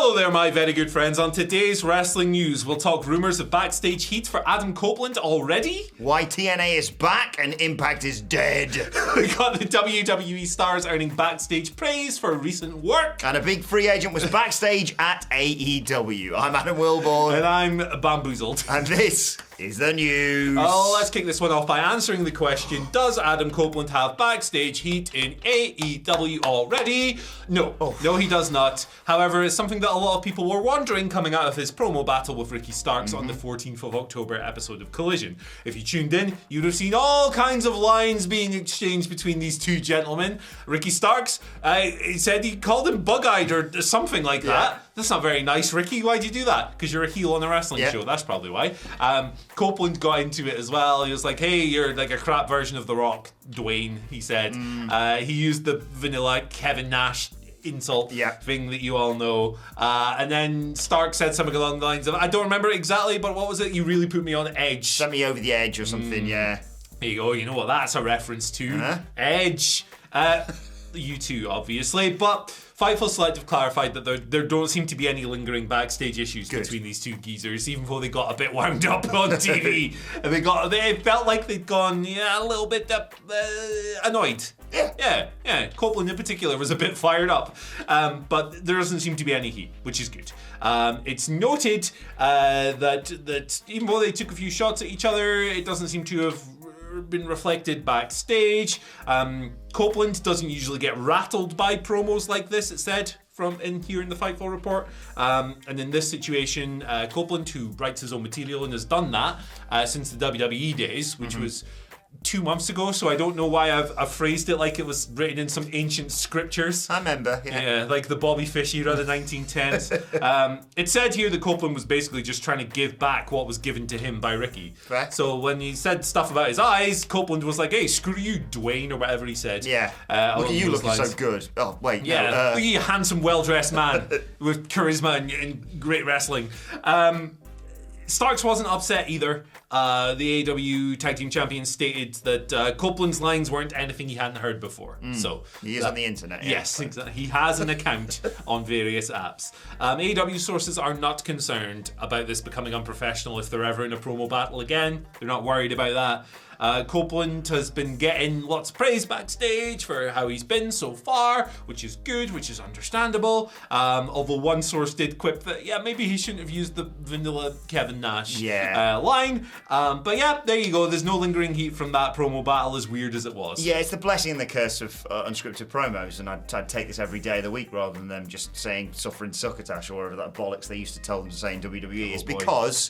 Hello there, my very good friends. On today's wrestling news, we'll talk rumours of backstage heat for Adam Copeland already. Why TNA is back and Impact is dead. We got the WWE Stars earning backstage praise for recent work. And a big free agent was backstage at AEW. I'm Adam Wilborn. And I'm bamboozled. And this is the news. Oh, let's kick this one off by answering the question, does Adam Copeland have backstage heat in AEW already? No. No, he does not. However, it's something that a lot of people were wondering coming out of his promo battle with Ricky Starks on the 14th of October episode of Collision. If you tuned in, you'd have seen all kinds of lines being exchanged between these two gentlemen. Ricky Starks, he said he called him bug-eyed or something like that. That's not very nice, Ricky. Why'd you do that? Because you're a heel on a wrestling show. That's probably why. Copeland got into it as well. He was like, hey, you're like a crap version of The Rock, Dwayne, he said. He used the vanilla Kevin Nash insult thing that you all know. And then Stark said something along the lines of, I don't remember exactly, but what was it? You really put me on edge. Sent me over the edge or something, There you go. You know what that's a reference to. Edge. You too, obviously. But Fightful Select have clarified that there don't seem to be any lingering backstage issues between these two geezers, even though they got a bit wound up on TV. And they felt like they'd gone, a little bit annoyed. Yeah. Copeland in particular was a bit fired up. But there doesn't seem to be any heat, which is good. It's noted that even though they took a few shots at each other, it doesn't seem to have been reflected backstage. Copeland doesn't usually get rattled by promos like this, it said from in here in the Fightful report. And in this situation, Copeland, who writes his own material and has done that since the WWE days, which was 2 months ago, so I don't know why I've phrased it like it was written in some ancient scriptures. I remember, Yeah, like the Bobby Fish era, the 1910s. It said here that Copeland was basically just trying to give back what was given to him by Ricky. Right. So when he said stuff about his eyes, Copeland was like, hey, screw you, Dwayne, or whatever he said. Yeah. Look at you looking so good. Oh, wait. Yeah, no, look at you, handsome, well-dressed man with charisma and great wrestling. Starks wasn't upset either. The AEW Tag Team Champion stated that Copeland's lines weren't anything he hadn't heard before. So he is on the internet. Yes, exactly. He has an account on various apps. AEW sources are not concerned about this becoming unprofessional if they're ever in a promo battle again. They're not worried about that. Copeland has been getting lots of praise backstage for how he's been so far, which is good, which is understandable. Although one source did quip that, maybe he shouldn't have used the vanilla Kevin Nash line. But there you go. There's no lingering heat from that promo battle, as weird as it was. Yeah, it's the blessing and the curse of unscripted promos, and I'd take this every day of the week rather than them just saying suffering succotash or whatever that bollocks they used to tell them to say in WWE. It's because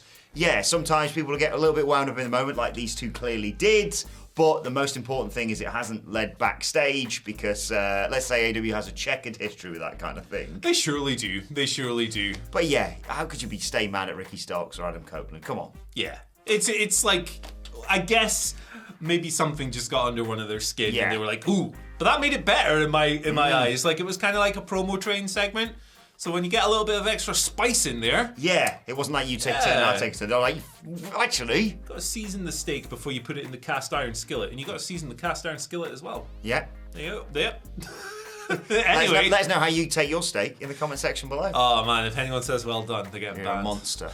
sometimes people get a little bit wound up in the moment, like these two clearly did. But the most important thing is it hasn't led backstage because, let's say AEW has a checkered history with that kind of thing. They surely do. But how could you stay mad at Ricky Starks or Adam Copeland? Come on. Yeah. It's like, I guess maybe something just got under one of their skin and they were like, ooh. But that made it better in my eyes. Like, it was kind of like a promo train segment. So when you get a little bit of extra spice in there... Yeah, it wasn't like you take 10 and I take 10. They're like, actually... You've got to season the steak before you put it in the cast iron skillet. And you've got to season the cast iron skillet as well. Yeah. There you go. Yep. Anyway. Let us know how you take your steak in the comment section below. Oh man, if anyone says well done, they get banned. You're a monster.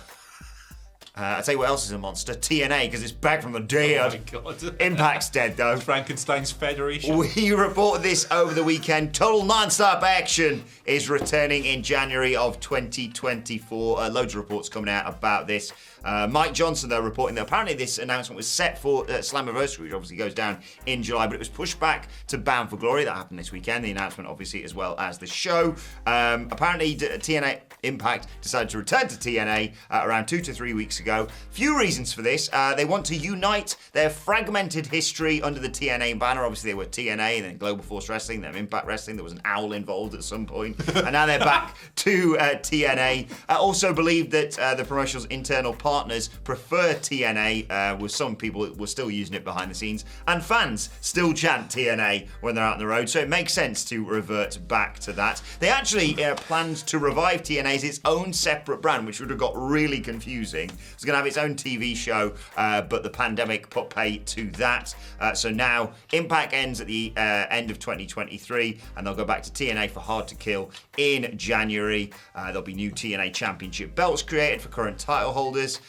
I'll tell you what else is a monster. TNA, because it's back from the dead. Oh my God. Impact's dead, though. Frankenstein's Federation. We reported this over the weekend. Total non-stop action is returning in January of 2024. Loads of reports coming out about this. Mike Johnson, though, reporting that apparently this announcement was set for Slammiversary, which obviously goes down in July, but it was pushed back to Bound for Glory. That happened this weekend. The announcement, obviously, as well as the show. Apparently, TNA Impact decided to return to TNA around 2 to 3 weeks ago. Few reasons for this. They want to unite their fragmented history under the TNA banner. Obviously, they were TNA, then Global Force Wrestling, then Impact Wrestling. There was an owl involved at some point. And now they're back to TNA. I also believe that the promotion's internal partners prefer TNA, with some people were still using it behind the scenes, and fans still chant TNA when they're out on the road, so it makes sense to revert back to that. They actually planned to revive TNA as its own separate brand, which would have got really confusing, was going to have its own TV show, but the pandemic put pay to that. So now Impact ends at the end of 2023, and they'll go back to TNA for Hard to Kill in January. There'll be new TNA Championship belts created for current title holders.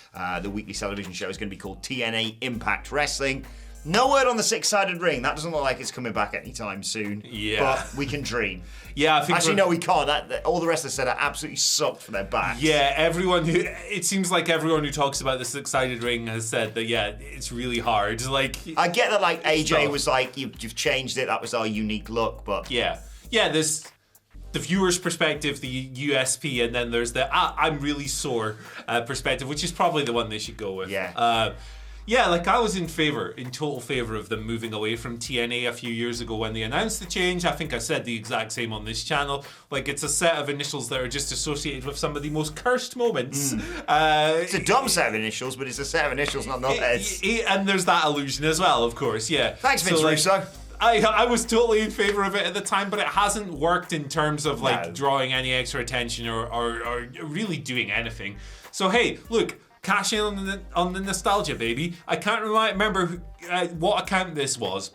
The weekly television show is going to be called TNA Impact Wrestling. No word on the six-sided ring. That doesn't look like it's coming back anytime soon. Yeah. But we can dream. Yeah, I think actually, no, we can't. All the rest of said it absolutely sucked for their backs. Yeah, it seems like everyone who talks about the six-sided ring has said that, yeah, it's really hard. Like, I get that, like, AJ was like, you've changed it, that was our unique look, but... Yeah, there's the viewer's perspective, the USP, and then there's the I'm really sore perspective, which is probably the one they should go with. Yeah. Yeah, like I was in total favor of them moving away from TNA a few years ago when they announced the change. I think I said the exact same on this channel. Like, it's a set of initials that are just associated with some of the most cursed moments. It's a dumb set of initials, but it's a set of initials nonetheless. And there's that illusion as well, of course, yeah. Thanks, Vince Russo. I was totally in favor of it at the time, but it hasn't worked in terms of drawing any extra attention or really doing anything. So hey, look, cash in on the nostalgia, baby. I can't remember what account this was,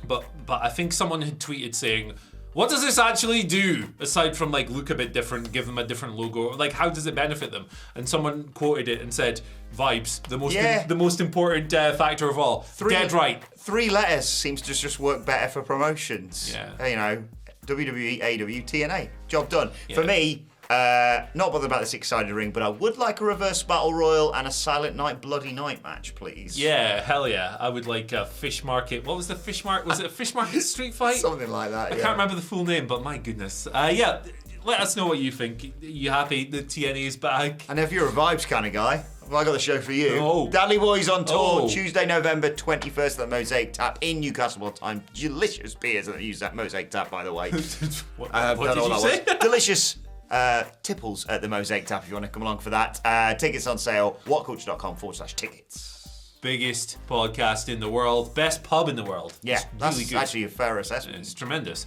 but I think someone had tweeted saying, what does this actually do aside from like look a bit different, give them a different logo? Like, how does it benefit them? And someone quoted it and said, vibes, the most important factor of all. Dead right. 3 letters seems to just work better for promotions. Yeah. You know, WWE, AEW, TNA. Job done. Yeah. For me, not bothered about the six-sided ring, but I would like a reverse battle royal and a Silent Night Bloody Night match, please. Yeah, hell yeah. I would like a fish market. What was the fish market? Was it a fish market street fight? Something like that, I can't remember the full name, but my goodness. Yeah, let us know what you think. Are you happy that TNA is back? And if you're a vibes kind of guy, well, I got the show for you. Oh. Dudley Boys on tour Tuesday, November 21st at the Mosaic Tap in Newcastle upon Tyne. Delicious beers that use that Mosaic Tap, by the way. What did you say? Delicious tipples at the Mosaic Tap if you want to come along for that. Tickets on sale, whatculture.com/tickets. Biggest podcast in the world, best pub in the world. Yeah, it's that's really good. Actually a fair assessment. It's tremendous.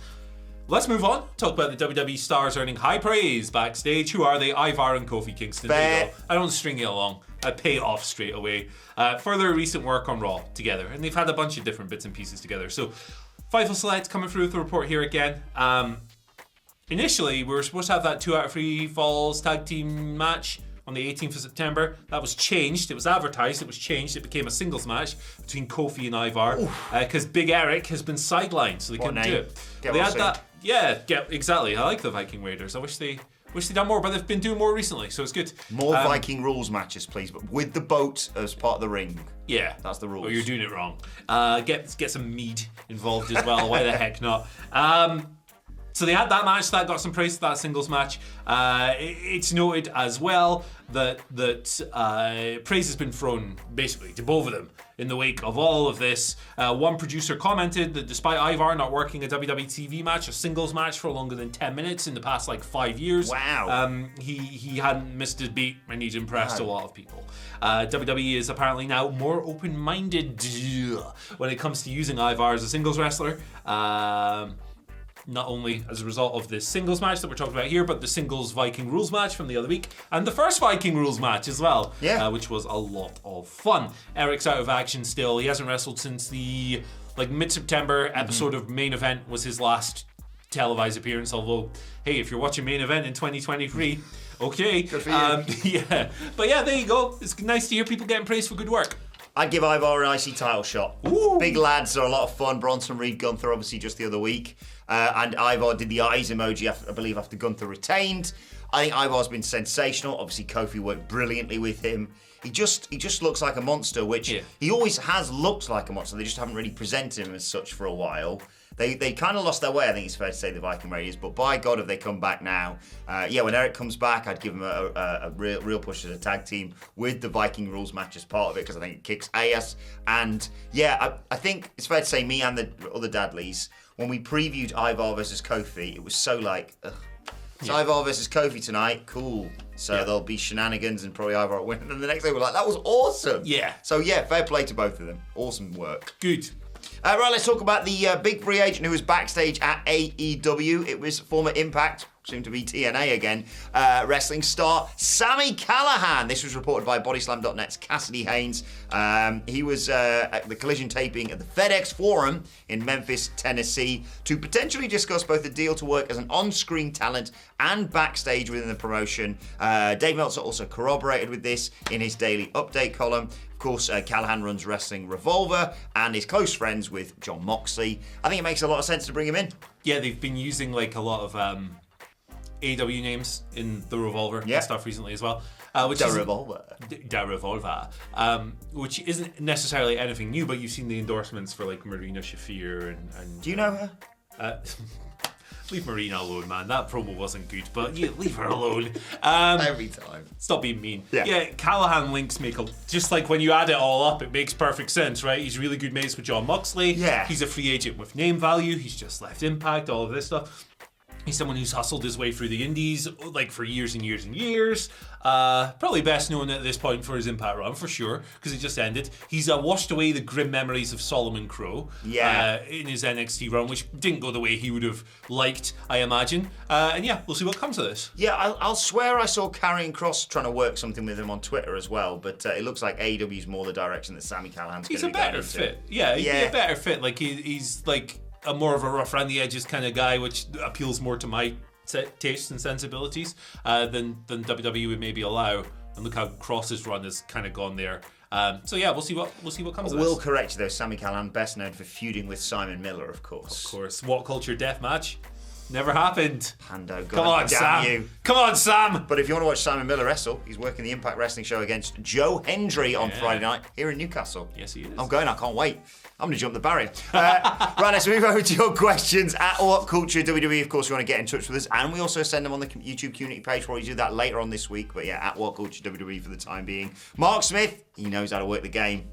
Let's move on. Talk about the WWE stars earning high praise backstage. Who are they? Ivar and Kofi Kingston. There you go. I don't string it along. I pay it off straight away. For their recent work on Raw together. And they've had a bunch of different bits and pieces together. So, Fightful Select coming through with the report here again. Initially, we were supposed to have that 2 out of 3 falls tag team match on the 18th of September. That was changed. It was advertised. It was changed. It became a singles match between Kofi and Ivar because Big Eric has been sidelined, so they couldn't do it. They had that. Yeah, exactly. I like the Viking Raiders. I wish they'd done more, but they've been doing more recently, so it's good. More Viking rules matches, please, but with the boat as part of the ring. Yeah, that's the rules. Well, you're doing it wrong. Get some mead involved as well. Why the heck not? So they had that match that got some praise for that singles match. It's noted as well that praise has been thrown basically to both of them in the wake of all of this. One producer commented that despite Ivar not working a WWE TV match, a singles match for longer than 10 minutes in the past 5 years, he hadn't missed a beat and he'd impressed a lot of people. WWE is apparently now more open-minded when it comes to using Ivar as a singles wrestler. Not only as a result of this singles match that we're talking about here, but the singles Viking Rules match from the other week, and the first Viking Rules match as well, which was a lot of fun. Eric's out of action still. He hasn't wrestled since the mid-September episode of Main Event was his last televised appearance, although, hey, if you're watching Main Event in 2023, okay. Good for you. Yeah. But yeah, there you go. It's nice to hear people getting praised for good work. I'd give Ivar an IC title shot. Ooh. Big lads are a lot of fun. Bronson Reed, Gunther, obviously just the other week. And Ivar did the eyes emoji, I believe, after Gunther retained. I think Ivar's been sensational. Obviously, Kofi worked brilliantly with him. He just looks like a monster, which he always has looked like a monster. They just haven't really presented him as such for a while. They kind of lost their way, I think it's fair to say, the Viking Raiders. But by God, have they come back now. When Eric comes back, I'd give him a real push as a tag team with the Viking Rules match as part of it, because I think it kicks ass. And I think it's fair to say, me and the other Dadleys, when we previewed Ivar versus Kofi, it was so ugh. It's Ivar versus Kofi tonight, cool. So there'll be shenanigans and probably Ivar will win. And then the next day we're like, that was awesome. Yeah. So fair play to both of them. Awesome work. Good. Right, let's talk about the big free agent who was backstage at AEW. It was former Impact, soon to be TNA again, wrestling star Sami Callihan. This was reported by Bodyslam.net's Cassidy Haynes. He was at the Collision taping at the FedEx Forum in Memphis, Tennessee, to potentially discuss both the deal to work as an on-screen talent and backstage within the promotion. Dave Meltzer also corroborated with this in his daily update column. Of course, Callahan runs Wrestling Revolver and is close friends with Jon Moxley. I think it makes a lot of sense to bring him in. Yeah, they've been using like a lot of AEW names in the Revolver and stuff recently as well. Which Da Revolver. Which isn't necessarily anything new, but you've seen the endorsements for like Marina Shafir and Do you know her? Leave Marina alone, man. That promo wasn't good, but yeah, leave her alone. Every time. Stop being mean. Yeah. Callahan links make just like when you add it all up, it makes perfect sense, right? He's really good mates with Jon Moxley. Yeah. He's a free agent with name value. He's just left Impact, all of this stuff. He's someone who's hustled his way through the indies like for years and years and years. Probably best known at this point for his Impact run, for sure, because it just ended. He's washed away the grim memories of Solomon Crowe in his NXT run, which didn't go the way he would have liked, I imagine. And yeah, we'll see what comes of this. Yeah, I'll swear I saw Karrion Kross trying to work something with him on Twitter as well, but it looks like AEW's more the direction that Sami Callihan's going to be going into. He's a better fit. Yeah, he'd be a better fit. Like he's like a more of a rough around the edges kind of guy, which appeals more to my tastes and sensibilities than WWE would maybe allow. And look how Cross's run has kind of gone there. So yeah, we'll see what comes of this. We'll correct you though. Sami Callihan, best known for feuding with Simon Miller, of course. Of course. WhatCulture deathmatch never happened. Pando, God come on, damn Sam. You. Come on, Sam. But if you want to watch Simon Miller wrestle, he's working the Impact Wrestling show against Joe Hendry on Friday night here in Newcastle. Yes, he is. I'm going. I can't wait. I'm going to jump the barrier. Right, let's move over to your questions at WhatCulture WWE. Of course, you want to get in touch with us, and we also send them on the YouTube community page. We'll do that later on this week. But yeah, at WhatCulture WWE for the time being. Mark Smith, he knows how to work the game.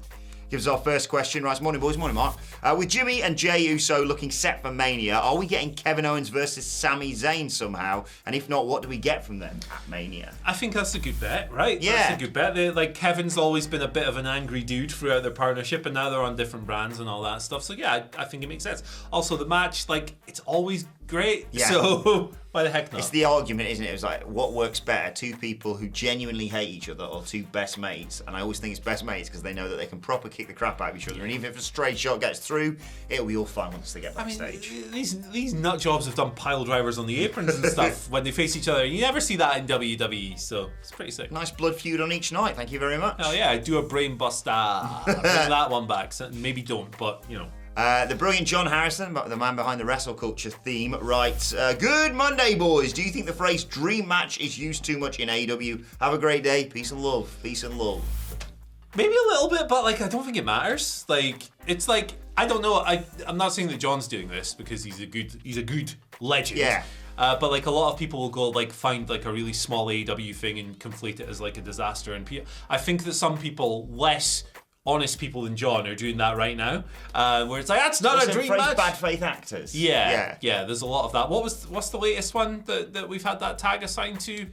Gives us our first question. Right, morning, boys. Morning, Mark. With Jimmy and Jey Uso looking set for Mania, are we getting Kevin Owens versus Sami Zayn somehow? And if not, what do we get from them at Mania? I think that's a good bet, right? Yeah. That's a good bet. Like, Kevin's always been a bit of an angry dude throughout their partnership, and now they're on different brands and all that stuff. So, yeah, I think it makes sense. Also, the match, like, it's always great. Yeah. So, why the heck not? It's the argument, isn't it? It was like, what works better? Two people who genuinely hate each other or two best mates? And I always think it's best mates because they know that they can proper kick the crap out of each other. And even if a stray shot gets through, it'll be all fun once they get backstage. I mean, these nut jobs have done pile drivers on the aprons and stuff when they face each other. You never see that in WWE, so it's pretty sick. Nice blood feud on each night. Thank you very much. Oh yeah, do a brain buster. Bring that one back. So maybe don't, but you know. The brilliant John Harrison, the man behind the WrestleCulture theme, writes, Good Monday, boys. Do you think the phrase dream match is used too much in AEW? Have a great day. Peace and love. Peace and love. Maybe a little bit, but like I don't think it matters. Like it's like I don't know. I'm not saying that John's doing this because he's a good legend. Yeah. But like a lot of people will go like find like a really small AEW thing and conflate it as like a disaster. And I think that some people, less honest people than John, are doing that right now. Where it's like that's not a dream match. Bad faith actors. Yeah. There's a lot of that. What's the latest one that we've had that tag assigned to?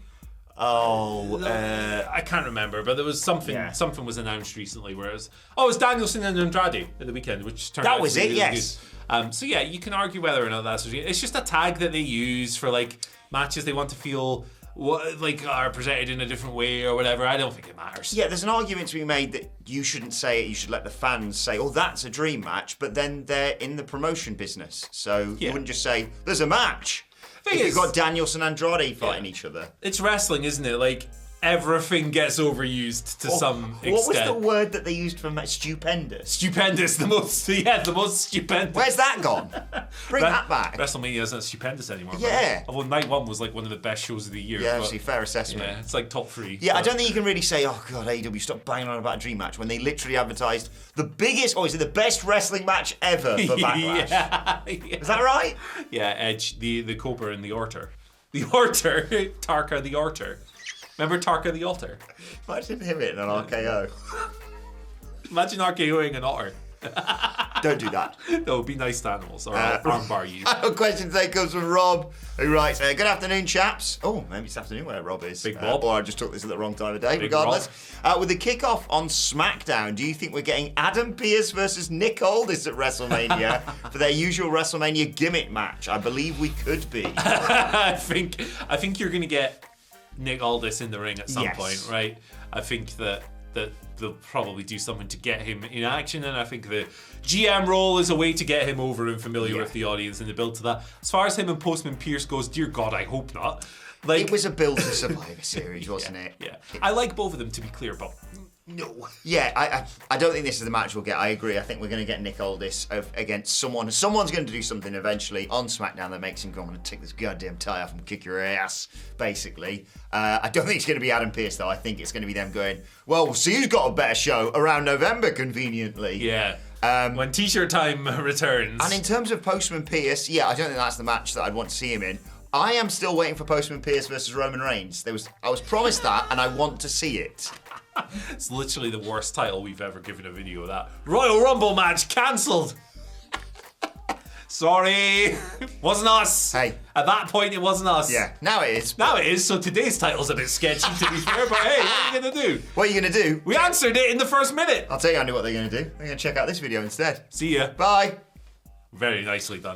I can't remember, but there was something. Yeah. Something was announced recently where it was Danielson and Andrade at the weekend, which turned out that was to be it. really Yes. good. So yeah, you can argue whether or not that's. It's just a tag that they use for like matches they want to feel like are presented in a different way or whatever. I don't think it matters. Yeah, there's an argument to be made that you shouldn't say it. You should let the fans say, "Oh, that's a dream match," but then they're in the promotion business, so you wouldn't just say, "There's a match." You've got Danielson and Andrade fighting each other. It's wrestling, isn't it? Like, everything gets overused to some extent. What was the word that they used for stupendous? Stupendous, the most stupendous. Where's that gone? Bring that back. WrestleMania isn't stupendous anymore. Yeah. Right? Although Night 1 was like one of the best shows of the year. Yeah, actually, fair assessment. Yeah, it's like top 3. Yeah, I don't think you can really say, oh God, AEW, stop banging on about a dream match when they literally advertised the biggest, or is it the best wrestling match ever for Backlash? Yeah. Is that right? Yeah, Edge, the Cobra and the Orter. The Orter, Tarka the Orter. Remember Tarka the Altar? Imagine him hitting an RKO. Imagine RKOing an otter. Don't do that. No, be nice to animals, or I'll armbar you. Our question today comes from Rob, who writes, good afternoon, chaps. Oh, maybe it's afternoon where Rob is. Big Bob. Or I just took this at the wrong time of day, regardless. With the kickoff on SmackDown, do you think we're getting Adam Pearce versus Nick Aldis at WrestleMania for their usual WrestleMania gimmick match? I believe we could be. I think you're going to get Nick Aldis in the ring at some point, right? I think that they'll probably do something to get him in action, and I think the GM role is a way to get him over and familiar with the audience and the build to that. As far as him and Postman Pierce goes, dear God, I hope not. Like, it was a build to Survivor Series, wasn't it? Yeah. I like both of them, to be clear, but no. Yeah, I don't think this is the match we'll get. I agree. I think we're going to get Nick Aldis against someone. Someone's going to do something eventually on SmackDown that makes him go, I'm going to take this goddamn tie off and kick your ass, basically. I don't think it's going to be Adam Pearce, though. I think it's going to be them going, well, we'll see who's got a better show around November, conveniently. Yeah. When T-shirt time returns. And in terms of Postman Pierce, I don't think that's the match that I'd want to see him in. I am still waiting for Postman Pierce versus Roman Reigns. I was promised that, and I want to see it. It's literally the worst title we've ever given a video of that. Royal Rumble match cancelled. Sorry, wasn't us. Hey, at that point it wasn't us. Yeah, now it is. Now it is. So today's title's a bit sketchy, to be fair. But hey, what are you gonna do? What are you gonna do? We answered it in the first minute. I'll tell you, I know what they're gonna do. They're gonna check out this video instead. See ya. Bye. Very nicely done.